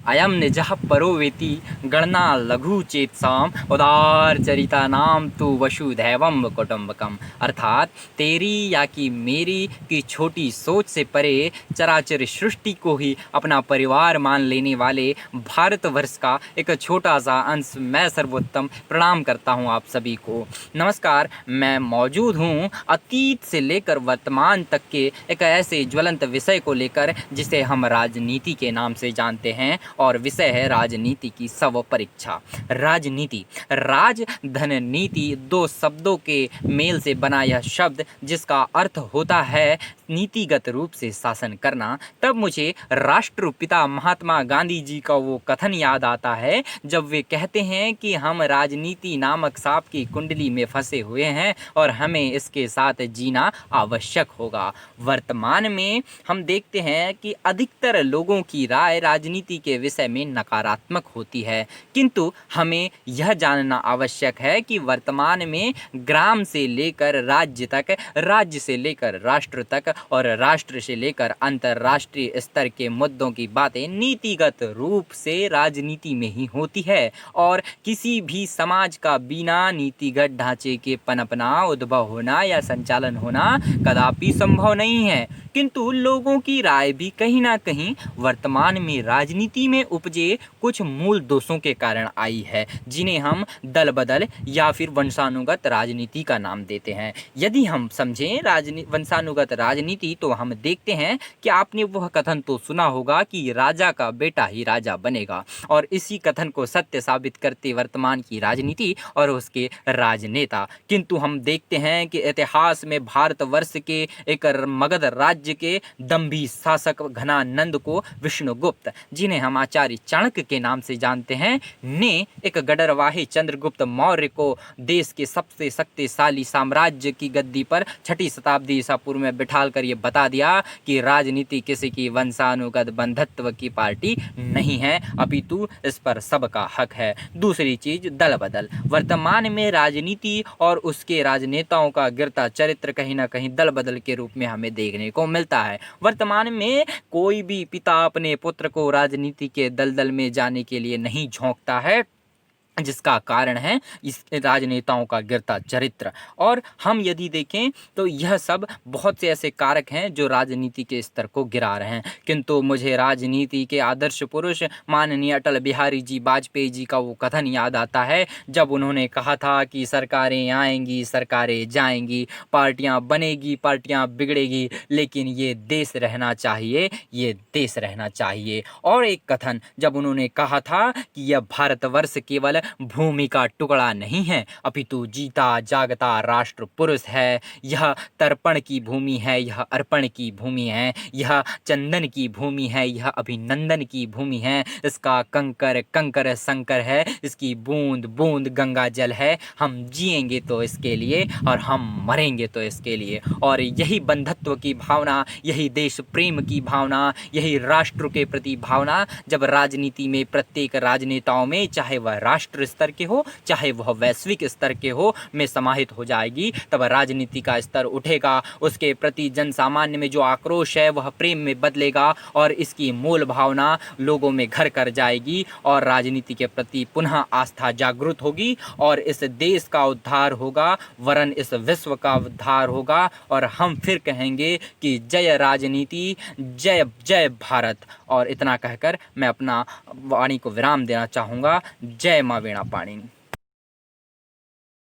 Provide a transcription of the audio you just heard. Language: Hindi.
अयम निजः परो वेति गणना लघु चेतसाम उदार चरिता नाम तु वसुधैवम कुटुंबकम। अर्थात तेरी या कि मेरी की छोटी सोच से परे चराचर सृष्टि को ही अपना परिवार मान लेने वाले भारतवर्ष का एक छोटा सा अंश मैं सर्वोत्तम प्रणाम करता हूं आप सभी को। नमस्कार, मैं मौजूद हूं अतीत से लेकर वर्तमान तक के एक ऐसे ज्वलंत विषय को लेकर जिसे हम राजनीति के नाम से जानते हैं, और विषय है राजनीति की स्व परीक्षा। राजनीति, राज धन नीति, दो शब्दों के मेल से बना यह शब्द जिसका अर्थ होता है नीतिगत रूप से शासन करना। तब मुझे राष्ट्रपिता महात्मा गांधी जी का वो कथन याद आता है जब वे कहते हैं कि हम राजनीति नामक सांप की कुंडली में फंसे हुए हैं और हमें इसके साथ जीना आवश्यक होगा। वर्तमान में हम देखते हैं कि अधिकतर लोगों की राय राजनीति के विषय में नकारात्मक होती है, किंतु हमें यह जानना आवश्यक है कि वर्तमान में ग्राम से लेकर राज्य तक, राज्य से लेकर राष्ट्र तक और राष्ट्र से लेकर अंतर्राष्ट्रीय स्तर के मुद्दों की बातें नीतिगत रूप से राजनीति में ही होती है, और किसी भी समाज का बिना नीतिगत ढांचे के पनपना, उद्भव होना या संचालन होना कदापि संभव नहीं है। किंतु लोगों की राय भी कहीं ना कहीं वर्तमान में राजनीति में उपजे कुछ मूल दोषों के कारण आई है, जिन्हें हम दल बदल या फिर वंशानुगत राजनीति का नाम देते हैं। यदि हम समझें वंशानुगत राजनीति, तो हम देखते हैं कि आपने वह कथन तो सुना होगा कि राजा का बेटा ही राजा बनेगा, और इसी कथन को सत्य साबित करते वर्तमान की राजनीति और उसके राजनेता। किंतु हम देखते हैं कि इतिहास में भारतवर्ष के एक मगध राज्य के दंभी शासक घनानंद को विष्णुगुप्त, जिन्हें हम आचार्य चाणक्य के नाम से जानते हैं, ने एक गडरवाही चंद्रगुप्त मौर्य को देश के सबसे शक्तिशाली साम्राज्य की गद्दी पर 6ठी शताब्दी ईसा पूर्व में बिठाल कर ये बता दिया कि राजनीति किसी की वंशानुगत बंधत्व की पार्टी नहीं है, अपितु इस पर सबका हक है। दूसरी चीज, दल बदल। वर्तमान में राजनीति और उसके राजनेताओं का गिरता चरित्र कहीं ना कहीं दल बदल के रूप में हमें देखने को मिलता है। वर्तमान में कोई भी पिता अपने पुत्र को राजनीति के दलदल में जाने के लिए नहीं झोंकता है, जिसका कारण है इस राजनेताओं का गिरता चरित्र। और हम यदि देखें तो यह सब बहुत से ऐसे कारक हैं जो राजनीति के स्तर को गिरा रहे हैं। किंतु मुझे राजनीति के आदर्श पुरुष माननीय अटल बिहारी जी वाजपेयी जी का वो कथन याद आता है जब उन्होंने कहा था कि सरकारें आएंगी, सरकारें जाएंगी, पार्टियां बनेगी, पार्टियां बिगड़ेगी, लेकिन ये देश रहना चाहिए, ये देश रहना चाहिए। और एक कथन जब उन्होंने कहा था कि यह भारतवर्ष केवल भूमि का टुकड़ा नहीं है, अपितु जीता जागता राष्ट्र पुरुष है। यह तर्पण की भूमि है, यह अर्पण की भूमि है, यह चंदन की भूमि है, यह अभिनंदन की भूमि है। इसका कंकर कंकर शंकर है, इसकी बूंद बूंद गंगा जल है। हम जिएंगे तो इसके लिए और हम मरेंगे तो इसके लिए। और यही बंधत्व की भावना, यही देश प्रेम की भावना, यही राष्ट्र के प्रति भावना जब राजनीति में प्रत्येक राजनेताओं में, चाहे वह राष्ट्र स्तर के हो चाहे वह वैश्विक स्तर के हो, में समाहित हो जाएगी, तब राजनीति का स्तर उठेगा। उसके प्रति जन सामान्य में जो आक्रोश है वह प्रेम में बदलेगा और इसकी मूल भावना लोगों में घर कर जाएगी और राजनीति के प्रति पुनः आस्था जागृत होगी और इस देश का उद्धार होगा, वरन इस विश्व का उद्धार होगा। और हम फिर कहेंगे कि जय राजनीति, जय जय भारत। और इतना कहकर मैं अपना वाणी को विराम देना चाहूँगा। जय माँ वीणा पाणिनि।